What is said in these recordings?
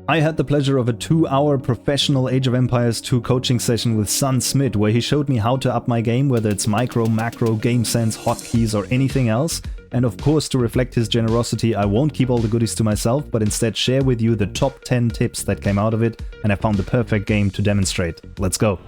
I had the pleasure of a 2-hour professional Age of Empires 2 coaching session with SunSmit, where he showed me how to up my game, whether it's micro, macro, game sense, hotkeys or anything else. And of course, to reflect his generosity, I won't keep all the goodies to myself, but instead share with you the top 10 tips that came out of it, and I found the perfect game to demonstrate. Let's go!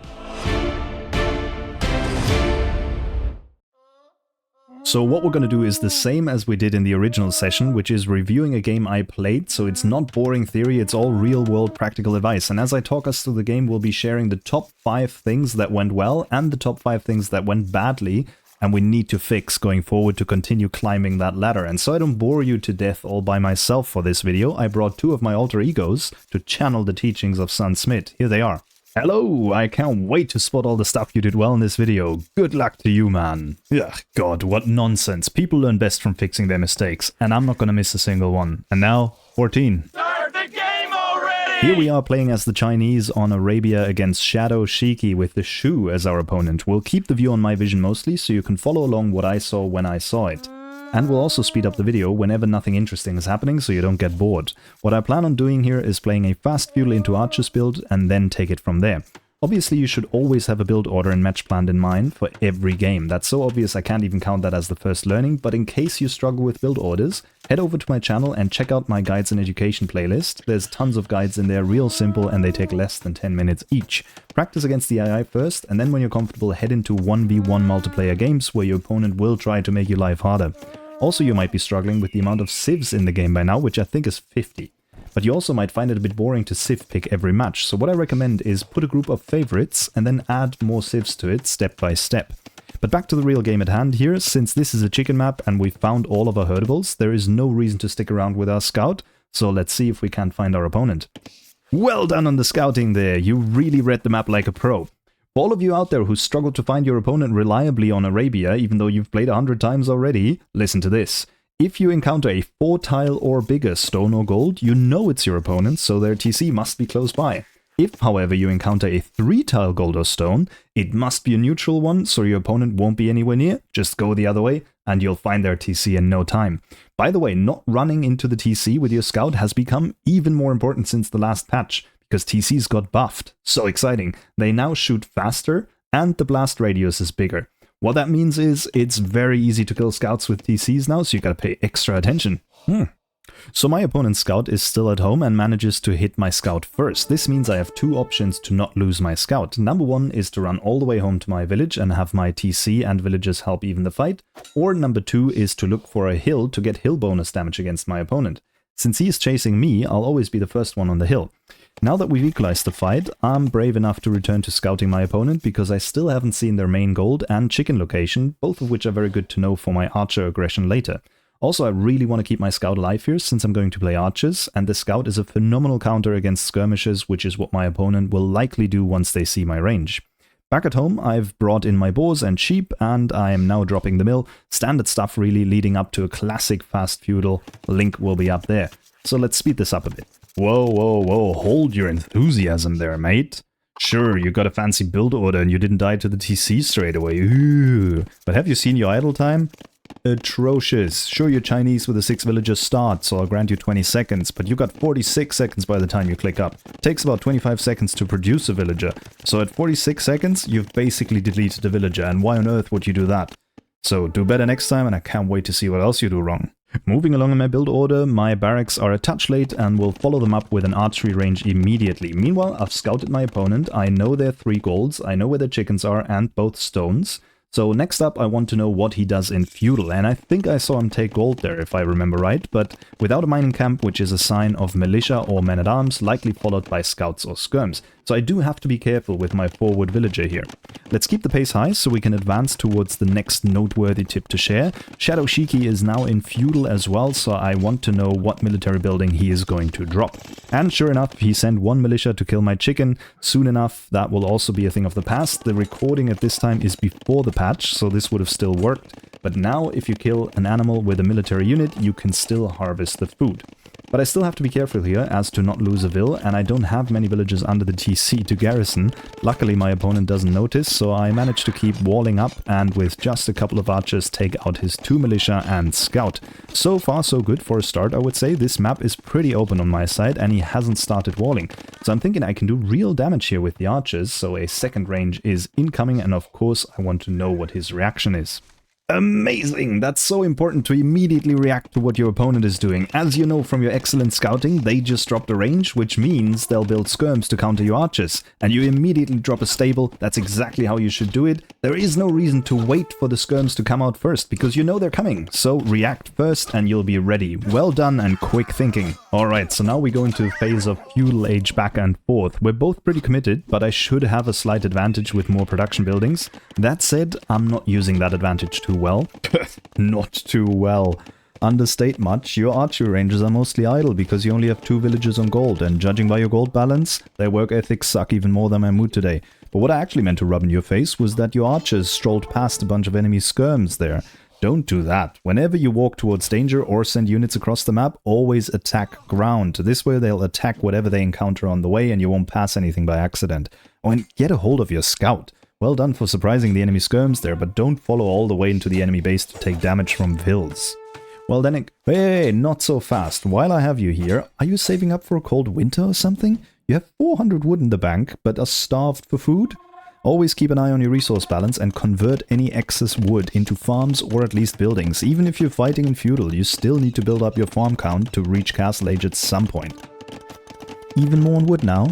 So what we're going to do is the same as we did in the original session, which is reviewing a game I played, so it's not boring theory, it's all real-world practical advice. And as I talk us through the game, we'll be sharing the top 5 things that went well and the top 5 things that went badly, and we need to fix going forward to continue climbing that ladder. And so I don't bore you to death all by myself for this video, I brought 2 of my alter egos to channel the teachings of SunSmit. Here they are. Hello, I can't wait to spot all the stuff you did well in this video. Good luck to you, man. Ugh, God, what nonsense. People learn best from fixing their mistakes, and I'm not gonna miss a single one. And now, 14. Start the game already! Here we are playing as the Chinese on Arabia against Shadow Shiki with the Shu as our opponent. We'll keep the view on my vision mostly, so you can follow along what I saw when I saw it. And we'll also speed up the video whenever nothing interesting is happening, so you don't get bored. What I plan on doing here is playing a fast feudal into archers build and then take it from there. Obviously you should always have a build order and match plan in mind for every game. That's so obvious I can't even count that as the first learning, but in case you struggle with build orders, head over to my channel and check out my guides and education playlist. There's tons of guides in there, real simple, and they take less than 10 minutes each. Practice against the AI first, and then when you're comfortable, head into 1v1 multiplayer games where your opponent will try to make your life harder. Also, you might be struggling with the amount of civs in the game by now, which I think is 50. But you also might find it a bit boring to civ pick every match, so what I recommend is put a group of favorites and then add more civs to it step by step. But back to the real game at hand here, since this is a chicken map and we've found all of our herdables, there is no reason to stick around with our scout, so let's see if we can't find our opponent. Well done on the scouting there, you really read the map like a pro. For all of you out there who struggle to find your opponent reliably on Arabia, even though you've played 100 times already, listen to this. If you encounter a 4-tile or bigger stone or gold, you know it's your opponent, so their TC must be close by. If, however, you encounter a 3-tile gold or stone, it must be a neutral one, so your opponent won't be anywhere near. Just go the other way, and you'll find their TC in no time. By the way, not running into the TC with your scout has become even more important since the last patch, because TCs got buffed. So exciting. They now shoot faster, and the blast radius is bigger. What that means is, it's very easy to kill scouts with TCs now, so you gotta pay extra attention. So my opponent's scout is still at home and manages to hit my scout first. This means I have 2 options to not lose my scout. Number 1 is to run all the way home to my village and have my TC and villagers help even the fight. Or number 2 is to look for a hill to get hill bonus damage against my opponent. Since he is chasing me, I'll always be the first one on the hill. Now that we've equalized the fight, I'm brave enough to return to scouting my opponent because I still haven't seen their main gold and chicken location, both of which are very good to know for my archer aggression later. Also, I really want to keep my scout alive here since I'm going to play archers, and the scout is a phenomenal counter against skirmishers, which is what my opponent will likely do once they see my range. Back at home, I've brought in my boars and sheep, and I am now dropping the mill. Standard stuff really leading up to a classic fast feudal. Link will be up there. So let's speed this up a bit. Whoa, whoa, whoa, hold your enthusiasm there, mate. Sure, you got a fancy build order and you didn't die to the TC straight away. Ooh. But have you seen your idle time? Atrocious. Sure, you're Chinese with a 6 villagers start, so I'll grant you 20 seconds, but you got 46 seconds by the time you click up. It takes about 25 seconds to produce a villager, so at 46 seconds, you've basically deleted a villager, and why on earth would you do that? So do better next time, and I can't wait to see what else you do wrong. Moving along in my build order, my barracks are a touch late and will follow them up with an archery range immediately. Meanwhile, I've scouted my opponent, I know their 3 golds, I know where their chickens are and both stones. So next up I want to know what he does in feudal, and I think I saw him take gold there if I remember right, but without a mining camp, which is a sign of militia or men-at-arms, likely followed by scouts or skirms. So I do have to be careful with my forward villager here. Let's keep the pace high so we can advance towards the next noteworthy tip to share. Shadow Shiki is now in feudal as well, so I want to know what military building he is going to drop. And sure enough, he sent 1 militia to kill my chicken. Soon enough, that will also be a thing of the past. The recording at this time is before the patch, so this would have still worked. But now, if you kill an animal with a military unit, you can still harvest the food. But I still have to be careful here as to not lose a vill, and I don't have many villages under the TC to garrison. Luckily my opponent doesn't notice, so I managed to keep walling up and with just a couple of archers take out his 2 militia and scout. So far so good for a start, I would say. This map is pretty open on my side and he hasn't started walling. So I'm thinking I can do real damage here with the archers, so a second range is incoming and of course I want to know what his reaction is. Amazing! That's so important to immediately react to what your opponent is doing. As you know from your excellent scouting, they just dropped a range, which means they'll build skirms to counter your archers. And you immediately drop a stable. That's exactly how you should do it. There is no reason to wait for the skirms to come out first, because you know they're coming. So react first and you'll be ready. Well done and quick thinking. Alright, so now we go into a phase of Feudal Age back and forth. We're both pretty committed, but I should have a slight advantage with more production buildings. That said, I'm not using that advantage too well. Not too well. Understate much, your archery ranges are mostly idle because you only have 2 villages on gold, and judging by your gold balance, their work ethics suck even more than my mood today. But what I actually meant to rub in your face was that your archers strolled past a bunch of enemy skirms there. Don't do that. Whenever you walk towards danger or send units across the map, always attack ground. This way they'll attack whatever they encounter on the way and you won't pass anything by accident. Oh, and get a hold of your scout. Well done for surprising the enemy skirms there, but don't follow all the way into the enemy base to take damage from vills. Well then, hey, not so fast. While I have you here, are you saving up for a cold winter or something? You have 400 wood in the bank, but are starved for food? Always keep an eye on your resource balance and convert any excess wood into farms or at least buildings. Even if you're fighting in feudal, you still need to build up your farm count to reach Castle Age at some point. Even more on wood now.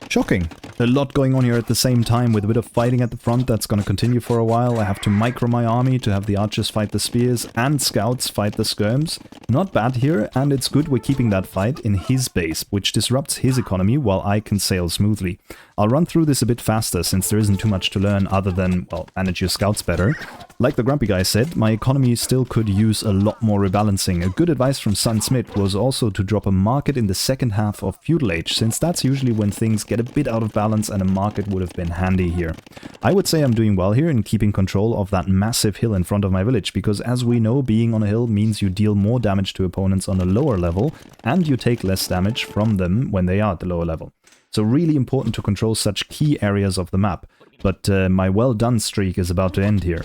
Shocking. A lot going on here at the same time with a bit of fighting at the front that's going to continue for a while. I have to micro my army to have the archers fight the spears and scouts fight the skirms. Not bad here, and it's good we're keeping that fight in his base, which disrupts his economy while I can sail smoothly. I'll run through this a bit faster since there isn't too much to learn other than, well, manage your scouts better. Like the grumpy guy said, my economy still could use a lot more rebalancing. A good advice from SunSmit was also to drop a market in the second half of Feudal Age, since that's usually when things get a bit out of balance and a market would have been handy here. I would say I'm doing well here in keeping control of that massive hill in front of my village, because as we know, being on a hill means you deal more damage to opponents on a lower level, and you take less damage from them when they are at the lower level. So really important to control such key areas of the map. But my well done streak is about to end here.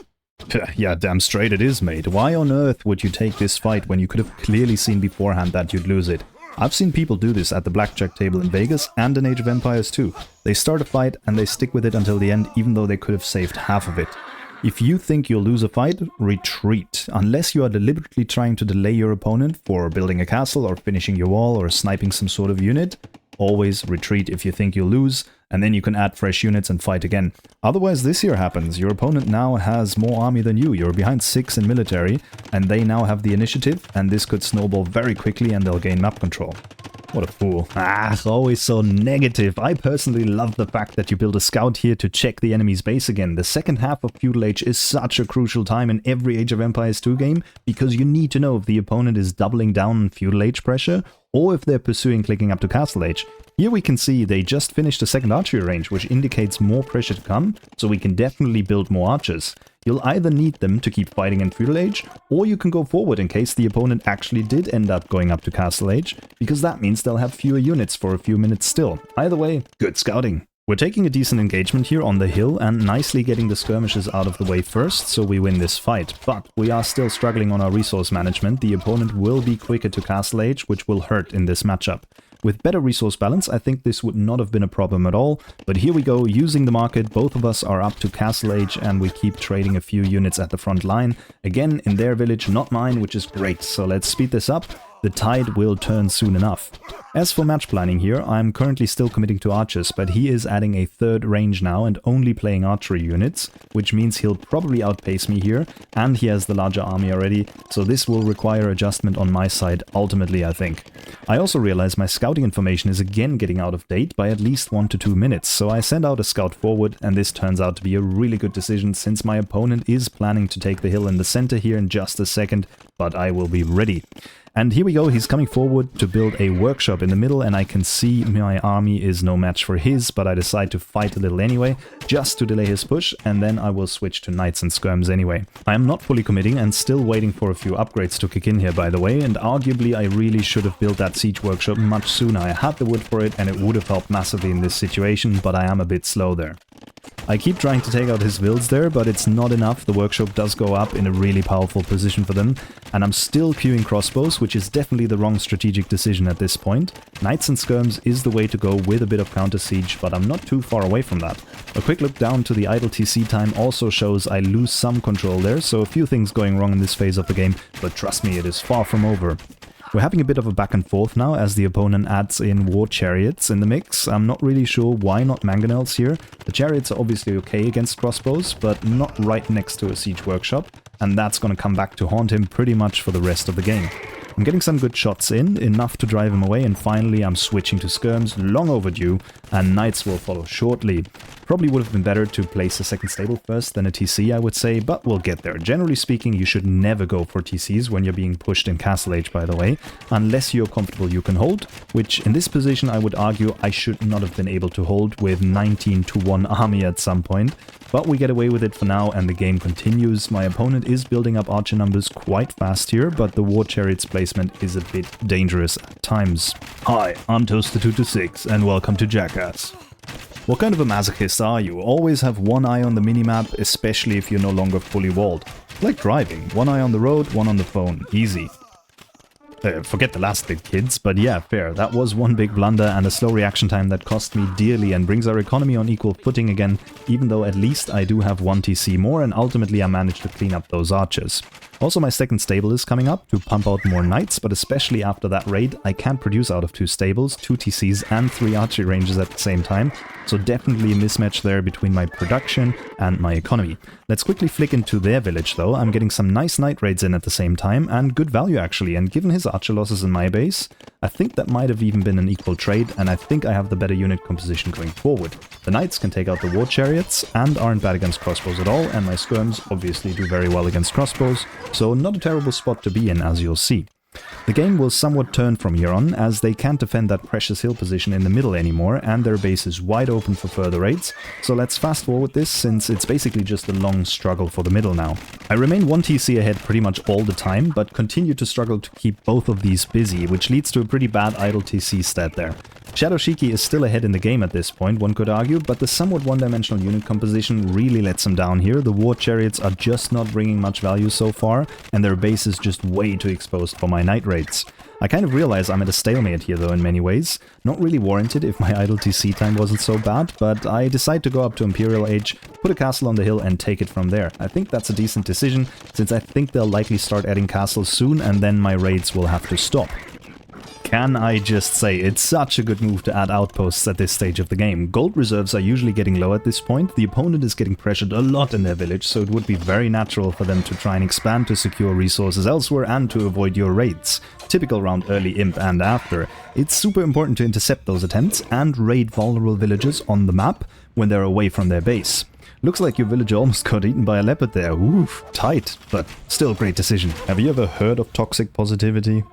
Yeah, damn straight it is, mate. Why on earth would you take this fight when you could have clearly seen beforehand that you'd lose it? I've seen people do this at the blackjack table in Vegas and in Age of Empires too. They start a fight and they stick with it until the end, even though they could have saved half of it. If you think you'll lose a fight, retreat. Unless you are deliberately trying to delay your opponent for building a castle or finishing your wall or sniping some sort of unit, always retreat if you think you'll lose, and then you can add fresh units and fight again. Otherwise this here happens. Your opponent now has more army than you. You're behind 6 in military, and they now have the initiative, and this could snowball very quickly and they'll gain map control. What a fool. Always so negative. I personally love the fact that you build a scout here to check the enemy's base again. The second half of Feudal Age is such a crucial time in every Age of Empires 2 game, because you need to know if the opponent is doubling down on Feudal Age pressure, or if they're pursuing clicking up to Castle Age. Here we can see they just finished a second archery range, which indicates more pressure to come, so we can definitely build more archers. You'll either need them to keep fighting in Feudal Age, or you can go forward in case the opponent actually did end up going up to Castle Age, because that means they'll have fewer units for a few minutes still. Either way, good scouting. We're taking a decent engagement here on the hill and nicely getting the skirmishes out of the way first, so we win this fight. But we are still struggling on our resource management. The opponent will be quicker to Castle Age, which will hurt in this matchup. With better resource balance, I think this would not have been a problem at all, but here we go, using the market, both of us are up to Castle Age and we keep trading a few units at the front line. Again, in their village, not mine, which is great, so let's speed this up. The tide will turn soon enough. As for match planning here, I'm currently still committing to archers, but he is adding a third range now and only playing archery units, which means he'll probably outpace me here, and he has the larger army already, so this will require adjustment on my side ultimately, I think. I also realize my scouting information is again getting out of date by at least 1 to 2 minutes, so I send out a scout forward, and this turns out to be a really good decision since my opponent is planning to take the hill in the center here in just a second, but I will be ready. And here we go, he's coming forward to build a workshop in the middle, and I can see my army is no match for his, but I decide to fight a little anyway, just to delay his push, and then I will switch to knights and skirms anyway. I am not fully committing and still waiting for a few upgrades to kick in here, by the way, and arguably I really should have built that siege workshop much sooner. I had the wood for it and it would have helped massively in this situation, but I am a bit slow there. I keep trying to take out his vills there, but it's not enough. The workshop does go up in a really powerful position for them, and I'm still queuing crossbows, which is definitely the wrong strategic decision at this point. Knights and skirms is the way to go with a bit of counter siege, but I'm not too far away from that. A quick look down to the idle TC time also shows I lose some control there, so a few things going wrong in this phase of the game, but trust me, it is far from over. We're having a bit of a back and forth now as the opponent adds in war chariots in the mix. I'm not really sure why not mangonels here. The chariots are obviously okay against crossbows, but not right next to a siege workshop, and that's gonna come back to haunt him pretty much for the rest of the game. I'm getting some good shots in, enough to drive him away, and finally I'm switching to skirms, long overdue, and knights will follow shortly. Probably would have been better to place a second stable first than a TC, I would say, but we'll get there. Generally speaking, you should never go for TCs when you're being pushed in Castle Age, by the way, unless you're comfortable you can hold, which in this position I would argue I should not have been able to hold with 19-1 army at some point. But we get away with it for now and the game continues. My opponent is building up archer numbers quite fast here, but the war chariots placement is a bit dangerous at times. Hi, I'm Toaster226 and welcome to Jackass. What kind of a masochist are you? Always have one eye on the minimap, especially if you're no longer fully walled. Like driving, one eye on the road, one on the phone. Easy. Forget the last bit, kids, but yeah, fair. That was one big blunder and a slow reaction time that cost me dearly and brings our economy on equal footing again, even though at least I do have one TC more and ultimately I managed to clean up those archers. Also, my second stable is coming up to pump out more knights, but especially after that raid, I can't produce out of 2 stables, 2 TCs and 3 archery ranges at the same time, so definitely a mismatch there between my production and my economy. Let's quickly flick into their village though. I'm getting some nice knight raids in at the same time, and good value actually, and given his archer losses in my base, I think that might have even been an equal trade, and I think I have the better unit composition going forward. The knights can take out the war chariots and aren't bad against crossbows at all, and my skirms obviously do very well against crossbows, so not a terrible spot to be in, as you'll see. The game will somewhat turn from here on, as they can't defend that precious hill position in the middle anymore, and their base is wide open for further raids, so let's fast forward this, since it's basically just a long struggle for the middle now. I remain 1 TC ahead pretty much all the time, but continue to struggle to keep both of these busy, which leads to a pretty bad idle TC stat there. Shadow Shiki is still ahead in the game at this point, one could argue, but the somewhat one-dimensional unit composition really lets him down here. The war chariots are just not bringing much value so far, and their base is just way too exposed for my knight raids. I kind of realize I'm at a stalemate here though in many ways. Not really warranted if my idle TC time wasn't so bad, but I decide to go up to Imperial Age, put a castle on the hill and take it from there. I think that's a decent decision, since I think they'll likely start adding castles soon and then my raids will have to stop. Can I just say, it's such a good move to add outposts at this stage of the game. Gold reserves are usually getting low at this point, the opponent is getting pressured a lot in their village, so it would be very natural for them to try and expand to secure resources elsewhere and to avoid your raids. Typical around early Imp and after. It's super important to intercept those attempts and raid vulnerable villages on the map when they're away from their base. Looks like your villager almost got eaten by a leopard there. Oof, tight, but still great decision. Have you ever heard of toxic positivity?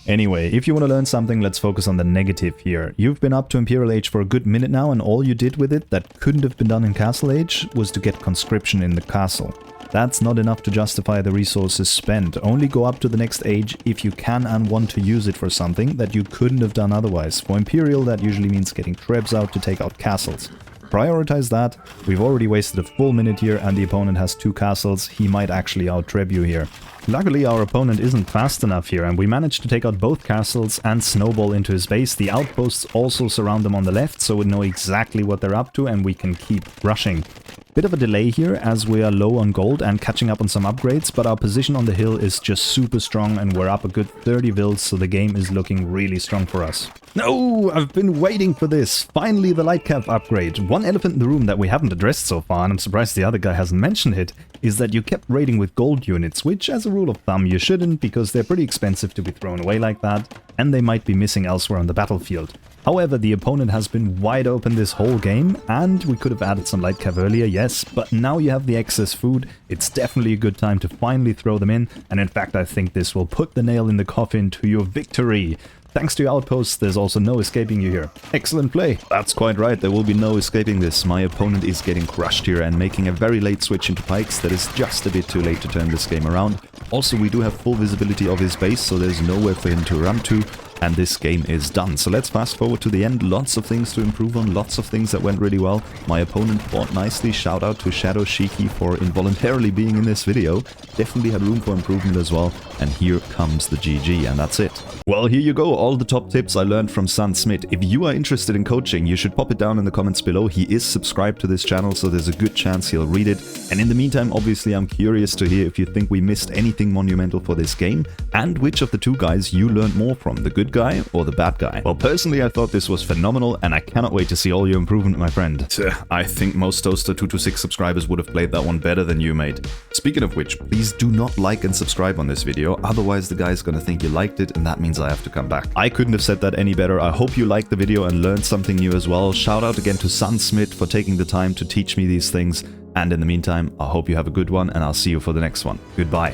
Anyway, if you want to learn something, let's focus on the negative here. You've been up to Imperial Age for a good minute now, and all you did with it that couldn't have been done in Castle Age was to get conscription in the castle. That's not enough to justify the resources spent. Only go up to the next age if you can and want to use it for something that you couldn't have done otherwise. For Imperial, that usually means getting trebs out to take out castles. Prioritize that. We've already wasted a full minute here and the opponent has 2 castles. He might actually out-treb you here. Luckily our opponent isn't fast enough here and we managed to take out both castles and snowball into his base. The outposts also surround them on the left, so we know exactly what they're up to and we can keep rushing. Bit of a delay here as we are low on gold and catching up on some upgrades, but our position on the hill is just super strong and we're up a good 30 vills, so the game is looking really strong for us. No, I've been waiting for this. Finally the light cap upgrade. One elephant in the room that we haven't addressed so far, and I'm surprised the other guy hasn't mentioned it, is that you kept raiding with gold units, which as a rule of thumb you shouldn't, because they're pretty expensive to be thrown away like that, and they might be missing elsewhere on the battlefield. However, the opponent has been wide open this whole game, and we could have added some light cav earlier, yes, but now you have the excess food, it's definitely a good time to finally throw them in, and in fact I think this will put the nail in the coffin to your victory. Thanks to your outposts, there's also no escaping you here. Excellent play. That's quite right, there will be no escaping this. My opponent is getting crushed here and making a very late switch into pikes that is just a bit too late to turn this game around. Also, we do have full visibility of his base, so there's nowhere for him to run to, and this game is done. So let's fast forward to the end. Lots of things to improve on, lots of things that went really well. My opponent fought nicely. Shout out to Shadow Shiki for involuntarily being in this video. Definitely had room for improvement as well. And here comes the GG, and that's it. Well, here you go, all the top tips I learned from SunSmit. If you are interested in coaching, you should pop it down in the comments below. He is subscribed to this channel, so there's a good chance he'll read it. And in the meantime, obviously, I'm curious to hear if you think we missed anything monumental for this game, and which of the two guys you learned more from, the good guy or the bad guy. Well, personally, I thought this was phenomenal, and I cannot wait to see all your improvement, my friend. I think most Toaster226 subscribers would have played that one better than you, mate. Speaking of which, please do not like and subscribe on this video, otherwise the guy's gonna think you liked it, and that means I have to come back. I couldn't have said that any better. I hope you liked the video and learned something new as well. Shout out again to SunSmit for taking the time to teach me these things, and in the meantime, I hope you have a good one, and I'll see you for the next one. Goodbye.